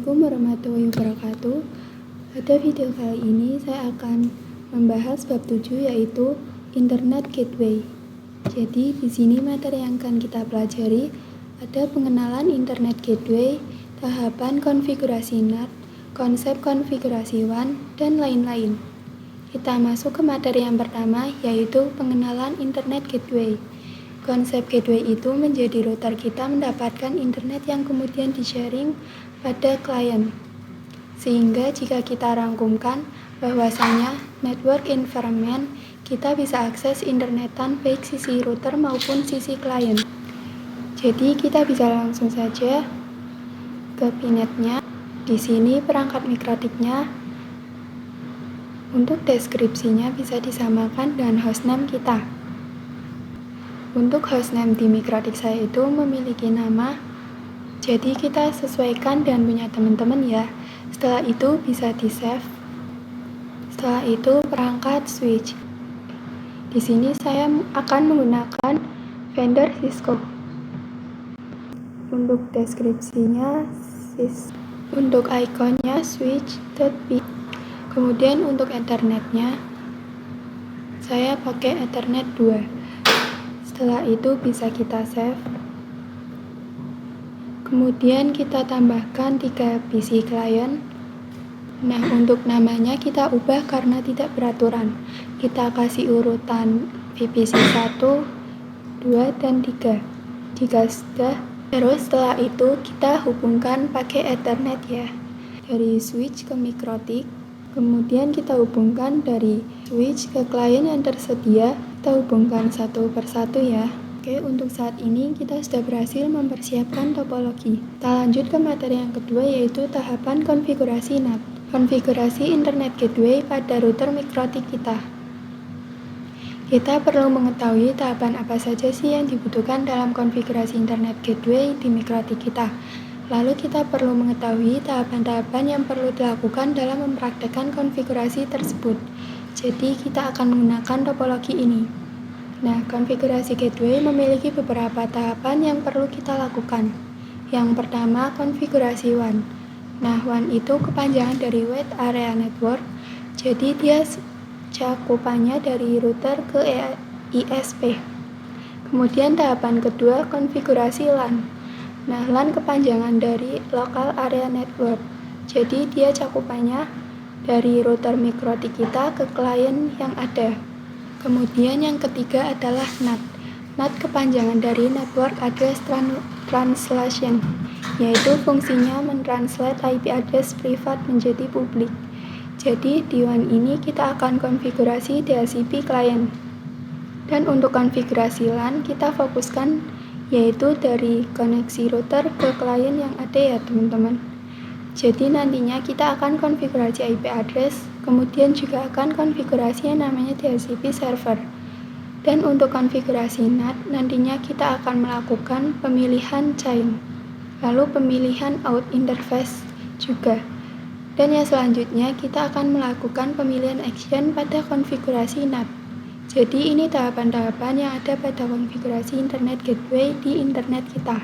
Assalamualaikum warahmatullahi wabarakatuh. Pada video kali ini saya akan membahas bab 7 yaitu Internet Gateway. Jadi di sini materi yang akan kita pelajari ada pengenalan Internet Gateway, tahapan konfigurasi NAT, konsep konfigurasi WAN, dan lain-lain. Kita masuk ke materi yang pertama yaitu pengenalan Internet Gateway. Konsep gateway itu menjadi router kita mendapatkan internet yang kemudian di-sharing pada klien. Sehingga jika kita rangkumkan bahwasanya network environment, kita bisa akses internetan baik sisi router maupun sisi klien. Jadi kita bisa langsung saja ke pinetnya. Di sini perangkat mikrotiknya. Untuk deskripsinya bisa disamakan dengan hostname kita. Untuk hostname di mikrotik saya itu memiliki nama, jadi kita sesuaikan dengan punya teman-teman ya. Setelah itu bisa di-save. Setelah itu perangkat switch. Di sini saya akan menggunakan vendor Cisco. Untuk deskripsinya, untuk ikonnya switch.p. Kemudian untuk ethernetnya, saya pakai ethernet 2. Setelah itu bisa kita save. Kemudian kita tambahkan 3 PC client. Nah, untuk namanya kita ubah karena tidak beraturan. Kita kasih urutan VPC 1, 2, dan 3. Jika sudah, terus setelah itu kita hubungkan pakai Ethernet ya. Dari switch ke mikrotik. Kemudian kita hubungkan dari switch ke klien yang tersedia, kita hubungkan satu persatu ya. Oke, untuk saat ini kita sudah berhasil mempersiapkan topologi. Kita lanjut ke materi yang kedua yaitu tahapan konfigurasi NAT. Konfigurasi Internet Gateway pada router mikrotik kita. Kita perlu mengetahui tahapan apa saja sih yang dibutuhkan dalam konfigurasi Internet Gateway di mikrotik kita. Lalu kita perlu mengetahui tahapan-tahapan yang perlu dilakukan dalam mempraktekkan konfigurasi tersebut. Jadi kita akan menggunakan topologi ini. Nah, konfigurasi gateway memiliki beberapa tahapan yang perlu kita lakukan. Yang pertama, konfigurasi WAN. Nah, WAN itu kepanjangan dari Wide Area Network. Jadi dia cakupannya dari router ke ISP. Kemudian tahapan kedua, konfigurasi LAN. Nah, LAN kepanjangan dari Local Area Network. Jadi dia cakupannya dari router mikrotik kita ke klien yang ada. Kemudian yang ketiga adalah NAT. NAT kepanjangan dari Network Address Translation, yaitu fungsinya mentranslate IP address privat menjadi publik. Jadi di WAN ini kita akan konfigurasi DHCP klien. Dan untuk konfigurasi LAN kita fokuskan yaitu dari koneksi router ke klien yang ada ya teman-teman. Jadi nantinya kita akan konfigurasi IP address, kemudian juga akan konfigurasi yang namanya DHCP server. Dan untuk konfigurasi NAT, nantinya kita akan melakukan pemilihan chain, lalu pemilihan out interface juga. Dan yang selanjutnya kita akan melakukan pemilihan action pada konfigurasi NAT. Jadi ini tahapan-tahapan yang ada pada konfigurasi Internet Gateway di internet kita.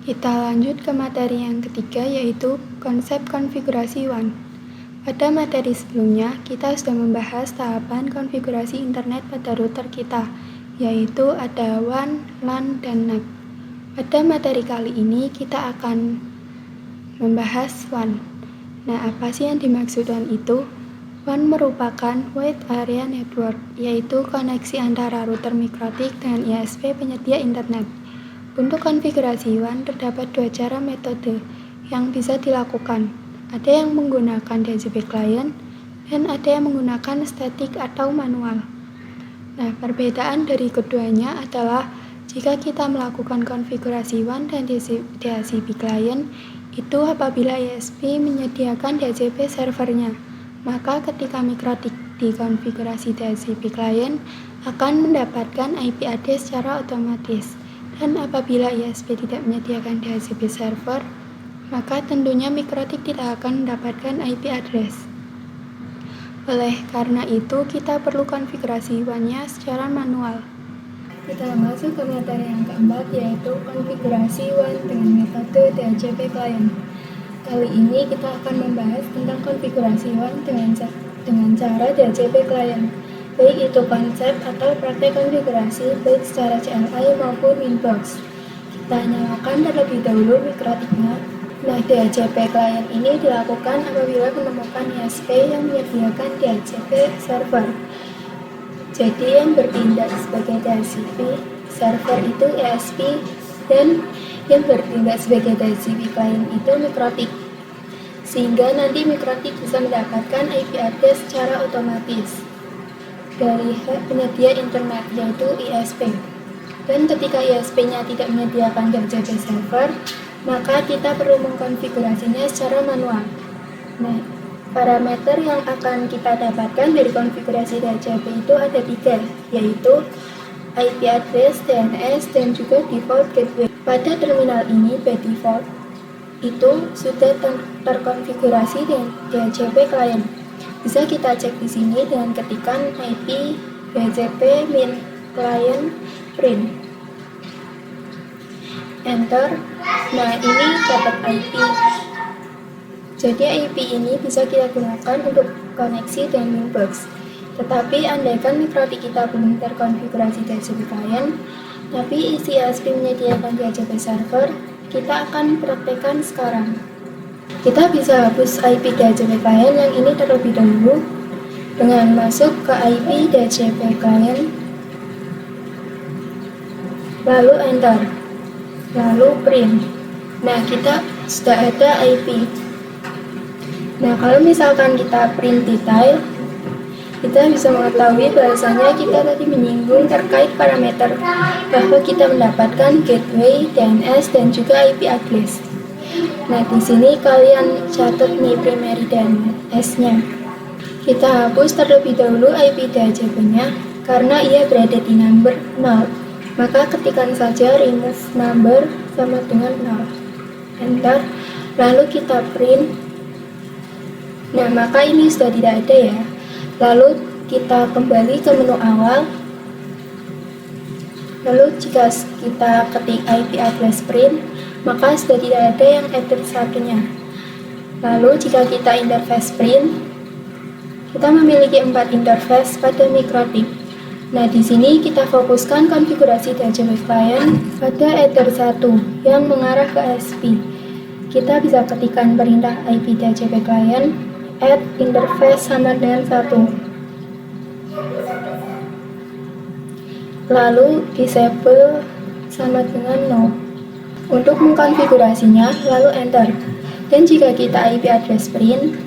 Kita lanjut ke materi yang ketiga yaitu konsep konfigurasi WAN. Pada materi sebelumnya kita sudah membahas tahapan konfigurasi internet pada router kita, yaitu ada WAN, LAN, dan NAT. Pada materi kali ini kita akan membahas WAN. Nah, apa sih yang dimaksud WAN itu? WAN merupakan Wide Area Network, yaitu koneksi antara router mikrotik dengan ISP penyedia internet. Untuk konfigurasi WAN terdapat 2 cara metode yang bisa dilakukan. Ada yang menggunakan DHCP client dan ada yang menggunakan static atau manual. Nah, perbedaan dari keduanya adalah jika kita melakukan konfigurasi WAN dan DHCP client itu apabila ISP menyediakan DHCP servernya. Maka ketika mikrotik dikonfigurasi DHCP client akan mendapatkan IP address secara otomatis. Dan apabila ISP tidak menyediakan DHCP server, maka tentunya mikrotik tidak akan mendapatkan IP address. Oleh karena itu, kita perlu konfigurasi WAN-nya secara manual. Kita masuk ke materi yang keempat yaitu konfigurasi WAN dengan metode DHCP client. Kali ini kita akan membahas tentang konfigurasi WAN dengan cara DHCP client, baik itu konsep atau praktek konfigurasi baik secara CLI maupun Winbox. Kita nyalakan terlebih dahulu mikrotiknya. Nah, DHCP client ini dilakukan apabila menemukan ISP yang menyediakan DHCP server. Jadi yang bertindak sebagai DHCP server itu ISP dan yang bertindak sebagai DHCP client itu mikrotik. Sehingga nanti mikrotik bisa mendapatkan IP address secara otomatis dari penyedia internet yaitu ISP. Dan ketika ISP-nya tidak menyediakan DHCP server, maka kita perlu mengkonfigurasinya secara manual. Nah, parameter yang akan kita dapatkan dari konfigurasi DHCP itu ada 3, yaitu IP address, DNS, dan juga default gateway. Pada terminal ini, by default, itu sudah terkonfigurasi dengan DHCP client. Bisa kita cek di sini dengan ketikan IP DHCP min client print. Enter. Nah, ini dapat IP. Jadi IP ini bisa kita gunakan untuk koneksi dengan Winbox. Tetapi andaikan mikrotik kita belum terkonfigurasi DHCP client, tapi isi ISP menyediakan DHCP server, kita akan praktekkan sekarang. Kita bisa hapus IP DHCP client yang ini terlebih dahulu dengan masuk ke IP DHCP client, lalu enter, lalu print. Nah, kita sudah ada IP. Nah, kalau misalkan kita print detail, kita bisa mengetahui bahwasanya kita tadi menyinggung terkait parameter bahwa kita mendapatkan gateway, DNS, dan juga IP address. Nah, di sini kalian catat nih primary DNS-nya. Kita hapus terlebih dahulu IP DHCP-nya karena ia berada di number 0. Maka ketikkan saja remove number sama dengan 0. Enter. Lalu kita print. Nah, maka ini sudah tidak ada ya. Lalu kita kembali ke menu awal. Lalu jika kita ketik IP address print, maka sudah tidak ada yang address satunya. Lalu jika kita interface print, kita memiliki 4 interface pada mikrotik. Nah, di sini kita fokuskan konfigurasi DHCP client pada header 1 yang mengarah ke ISP. Kita bisa ketikkan perintah IP DHCP client add interface sama dengan 1. Lalu disable sama dengan no. Untuk mengkonfigurasinya, lalu enter. Dan jika kita IP address print,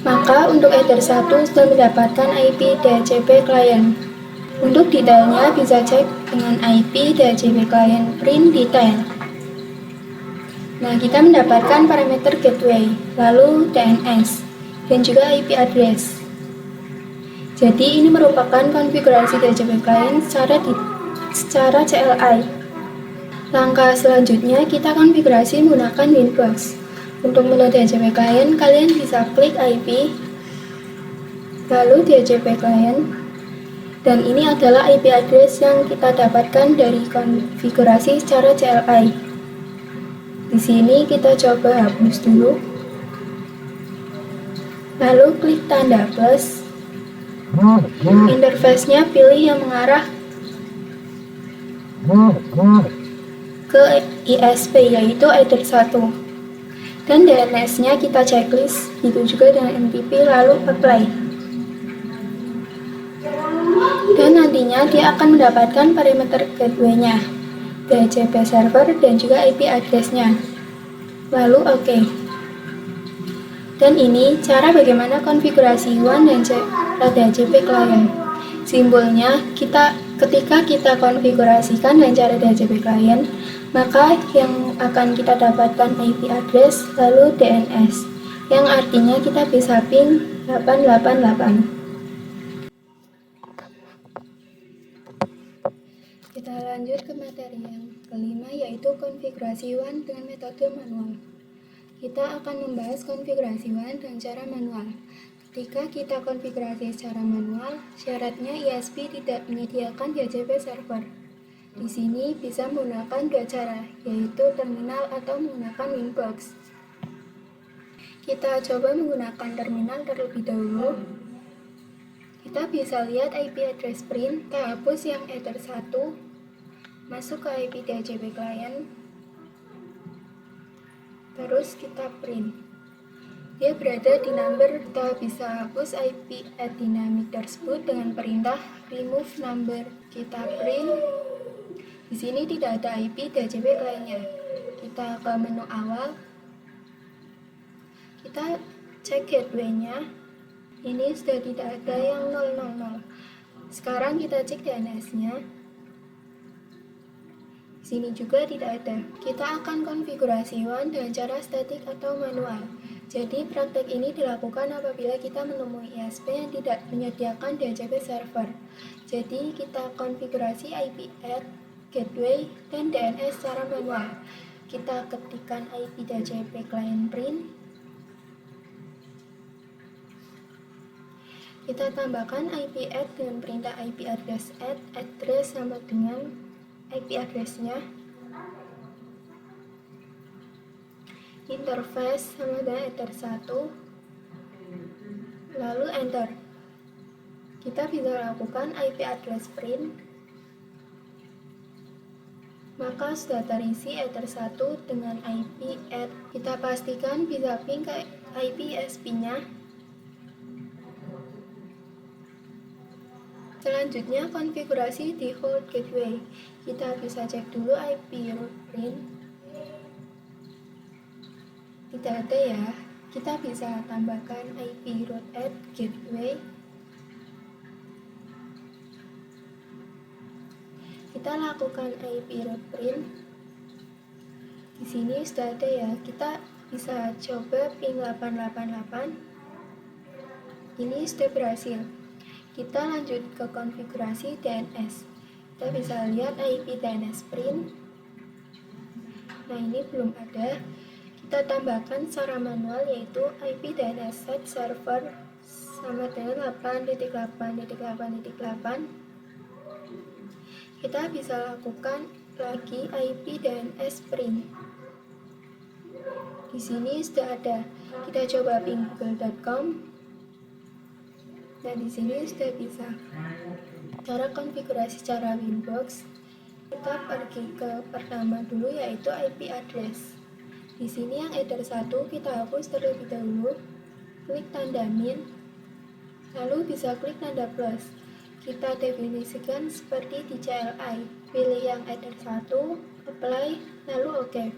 maka untuk header 1 sudah mendapatkan IP DHCP client. Untuk detailnya bisa cek dengan IP DHCP client print detail. Nah, kita mendapatkan parameter gateway, lalu DNS, dan juga IP address. Jadi ini merupakan konfigurasi DHCP client secara CLI. Langkah selanjutnya kita konfigurasi menggunakan Winbox. Untuk menu DHCP client, kalian bisa klik IP, lalu DHCP client, dan ini adalah IP address yang kita dapatkan dari konfigurasi secara CLI. Di sini kita coba hapus dulu, lalu klik tanda plus. Interface-nya pilih yang mengarah ke ISP, yaitu header 1. Dan DNS-nya kita checklist, itu juga dengan NTP, lalu apply. Dan nantinya dia akan mendapatkan parameter gateway-nya, DHCP server, dan juga IP address-nya. Lalu OK. Dan ini cara bagaimana konfigurasi WAN dan DHCP client. Simbolnya, ketika kita konfigurasikan dengan cara DHCP client, maka yang akan kita dapatkan IP address lalu DNS, yang artinya kita bisa ping 888. Kita lanjut ke materi yang kelima, yaitu konfigurasi WAN dengan metode manual. Kita akan membahas konfigurasi WAN dengan cara manual. Ketika kita konfigurasi secara manual, syaratnya ISP tidak menyediakan DHCP server. Di sini bisa menggunakan dua cara, yaitu terminal atau menggunakan Winbox. Kita coba menggunakan terminal terlebih dahulu. Kita bisa lihat IP address print, kita hapus yang header 1, masuk ke IP DHCP client, terus kita print. Dia berada di number, kita bisa hapus IP at dynamic tersebut dengan perintah remove number. Kita print. Di sini tidak ada IP DHCP client-nya. Kita ke menu awal. Kita cek gateway-nya. Ini sudah tidak ada yang 000. Sekarang kita cek DNS-nya. Di sini juga tidak ada. Kita akan konfigurasi WAN dengan cara statik atau manual. Jadi praktek ini dilakukan apabila kita menemui ISP yang tidak menyediakan DHCP server. Jadi kita konfigurasi IP add, gateway, dan DNS secara manual. Kita ketikkan IP DHCP client print. Kita tambahkan IP add dengan perintah IP address add, address sama dengan IP address-nya. Interface sama dengan header 1, lalu enter. Kita bisa lakukan IP address print, maka sudah terisi header 1 dengan IP add. Kita pastikan bisa ping ke IP ISP-nya. Selanjutnya konfigurasi default gateway. Kita bisa cek dulu IP route print. Tidak ada ya. Kita bisa tambahkan IP route add gateway. Kita lakukan IP route print. Di sini sudah ada ya. Kita bisa coba ping 888. Ini sudah berhasil. Kita lanjut ke konfigurasi DNS. Kita bisa lihat IP DNS print. Nah, ini belum ada. Kita tambahkan secara manual, yaitu IP DNS set server sama dengan 8.8.8.8. Kita bisa lakukan lagi IP DNS print. Di sini sudah ada. Kita coba ping google.com. Nah, di sini sudah bisa. Cara konfigurasi secara Winbox, kita pergi ke pertama dulu, yaitu IP address. Di sini yang header 1 kita hapus terlebih dahulu. Klik tanda min, lalu bisa klik tanda plus. Kita definisikan seperti di CLI. Pilih yang header 1, apply, lalu OK.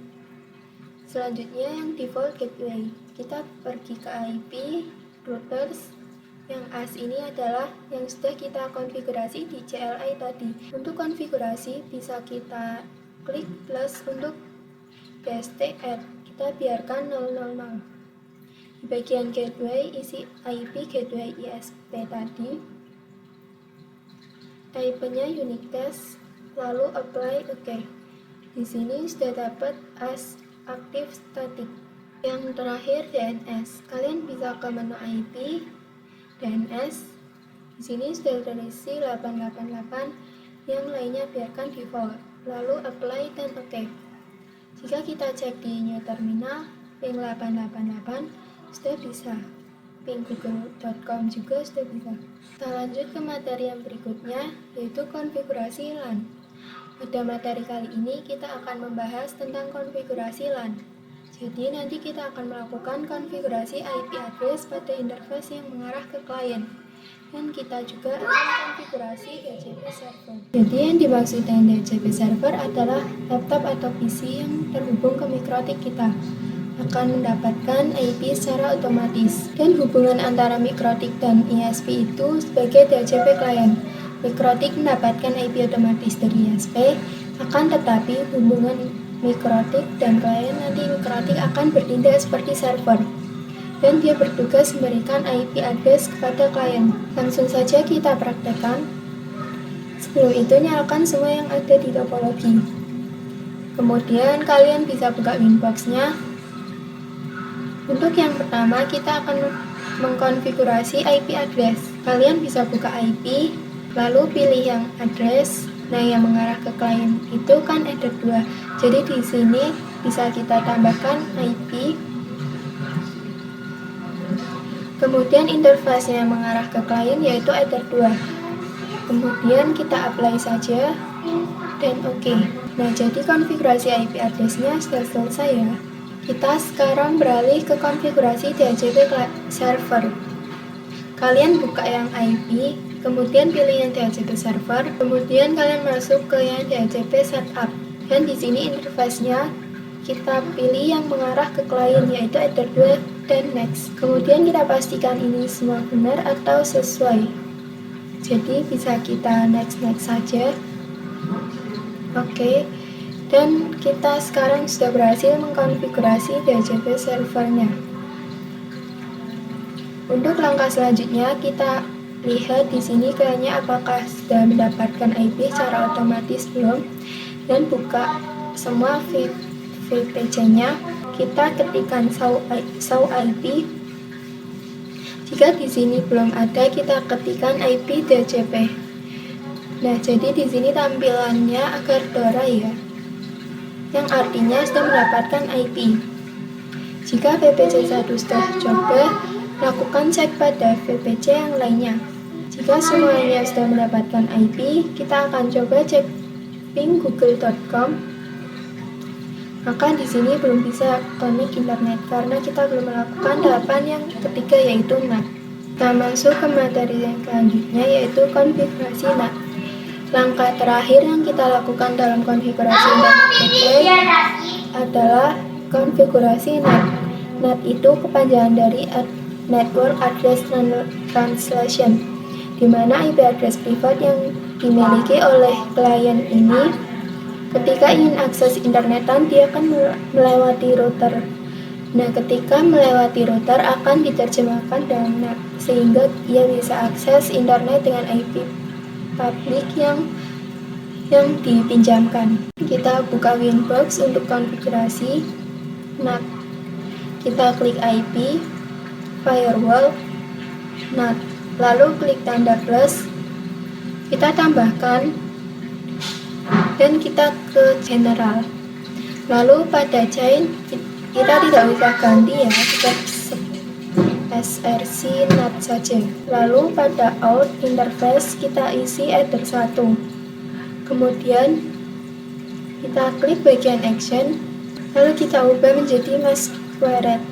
Selanjutnya yang default gateway. Kita pergi ke IP, routers. Yang as ini adalah yang sudah kita konfigurasi di CLI tadi. Untuk konfigurasi bisa kita klik plus untuk DST add. Kita biarkan 000. Di bagian gateway isi IP gateway ISP tadi. Type-nya Unicast, lalu apply OK. Di sini sudah dapat as aktif static. Yang terakhir DNS. Kalian bisa ke menu IP DNS. Di sini sudah terisi 888, yang lainnya biarkan default. Lalu apply dan OK. Jika kita cek di new terminal, ping 888 sudah bisa. Ping google.com juga sudah bisa. Kita lanjut ke materi yang berikutnya, yaitu konfigurasi LAN. Pada materi kali ini kita akan membahas tentang konfigurasi LAN. Jadi nanti kita akan melakukan konfigurasi IP address pada interface yang mengarah ke klien. Dan kita juga akan konfigurasi DHCP server. Jadi yang dimaksud dengan DHCP server adalah laptop atau PC yang terhubung ke mikrotik kita akan mendapatkan IP secara otomatis. Dan hubungan antara mikrotik dan ISP itu sebagai DHCP client. Mikrotik mendapatkan IP otomatis dari ISP, akan tetapi hubungan mikrotik dan klien nanti mikrotik akan bertindak seperti server. Dan dia bertugas memberikan IP address kepada klien. Langsung saja kita praktekkan. Sebelum itu nyalakan semua yang ada di topologi. Kemudian kalian bisa buka Winbox-nya. Untuk yang pertama kita akan mengkonfigurasi IP address. Kalian bisa buka IP, lalu pilih yang address. Nah, yang mengarah ke klien itu kan header 2. Jadi di sini bisa kita tambahkan IP. Kemudian interface yang mengarah ke klien yaitu header 2. Kemudian kita apply saja dan oke. Nah, jadi konfigurasi IP address-nya sudah selesai ya. Kita sekarang beralih ke konfigurasi DHCP server. Kalian buka yang IP, kemudian pilih yang DHCP server, kemudian kalian masuk ke yang DHCP setup. Dan di sini interface-nya kita pilih yang mengarah ke klien yaitu header 2 dan next. Kemudian kita pastikan ini semua benar atau sesuai. Jadi bisa kita next saja. Oke. Dan kita sekarang sudah berhasil mengkonfigurasi DHCP servernya. Untuk langkah selanjutnya kita lihat di sini kayaknya apakah sudah mendapatkan IP secara otomatis belum, dan buka semua VPC-nya. Kita ketikkan show IP. Jika di sini belum ada, kita ketikkan IP DHCP. Nah, jadi di sini tampilannya agak Dora ya, yang artinya sudah mendapatkan IP. Jika VPC 1 sudah coba, lakukan cek pada VPC yang lainnya. Jika semuanya sudah mendapatkan IP, kita akan coba cek ping google.com. Maka di sini belum bisa connect internet karena kita belum melakukan tahapan yang ketiga yaitu NAT. Kita masuk ke materi yang selanjutnya yaitu konfigurasi NAT. Langkah terakhir yang kita lakukan dalam konfigurasi NAT gateway adalah konfigurasi NAT. NAT itu kepanjangan dari Network Address Translation, di mana IP address privat yang dimiliki oleh klien ini ketika ingin akses internetan dia akan melewati router. Nah, ketika melewati router akan diterjemahkan dengan NAT sehingga ia bisa akses internet dengan IP publik yang dipinjamkan. Kita buka Winbox untuk konfigurasi NAT. Kita klik IP, firewall, NAT, lalu klik tanda plus, kita tambahkan, dan kita ke general. Lalu pada chain kita tidak usah ganti ya, kita src NAT saja. Lalu pada out interface kita isi header 1. Kemudian kita klik bagian action, lalu kita ubah menjadi masquerade.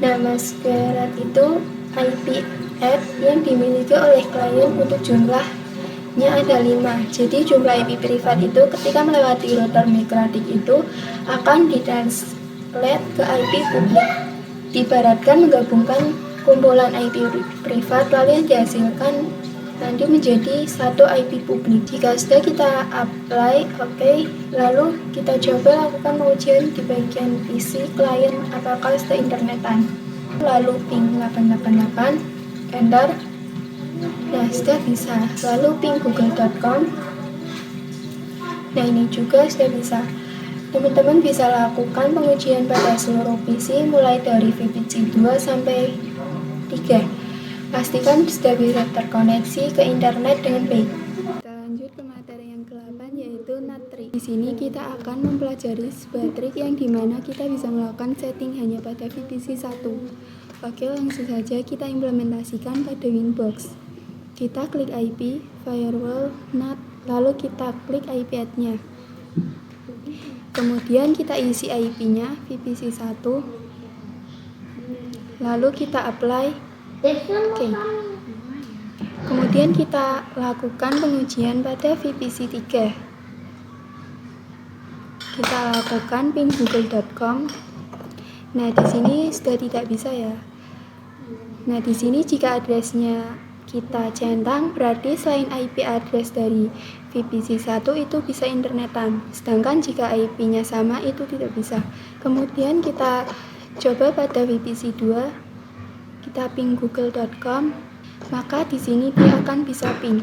Nah, masquerade itu IP add yang dimiliki oleh klien untuk jumlahnya ada 5. Jadi jumlah IP privat itu ketika melewati router migratik itu akan ditranslate ke IP publik. Diibaratkan menggabungkan kumpulan IP privat lalu yang dihasilkan nanti menjadi satu IP publik. Jika sudah kita apply, oke, lalu kita coba lakukan pengujian di bagian PC klien apakah sudah internetan. Lalu ping 888, enter. Nah, sudah bisa. Lalu ping google.com. Nah, ini juga sudah bisa. Teman-teman bisa lakukan pengujian pada seluruh PC mulai dari VPC 2 sampai 3. Pastikan sudah bisa terkoneksi ke internet dengan baik. Kita lanjut ke materi yang ke-8 yaitu NAT trick. Di sini kita akan mempelajari sebuah trik yang dimana kita bisa melakukan setting hanya pada VPC 1. Oke, langsung saja kita implementasikan pada Winbox. Kita klik IP, firewall, NAT, lalu kita klik IP add-nya. Kemudian kita isi IP-nya VPC 1. Lalu kita apply. Oke. Kemudian kita lakukan pengujian pada VPC 3. Kita lakukan ping google.com. Nah, di sini sudah tidak bisa ya. Nah, di sini jika addressnya kita centang, berarti selain IP address dari VPC 1 itu bisa internetan. Sedangkan jika IP-nya sama itu tidak bisa. Kemudian kita coba pada VPC 2. Kita ping google.com, maka di sini dia akan bisa ping.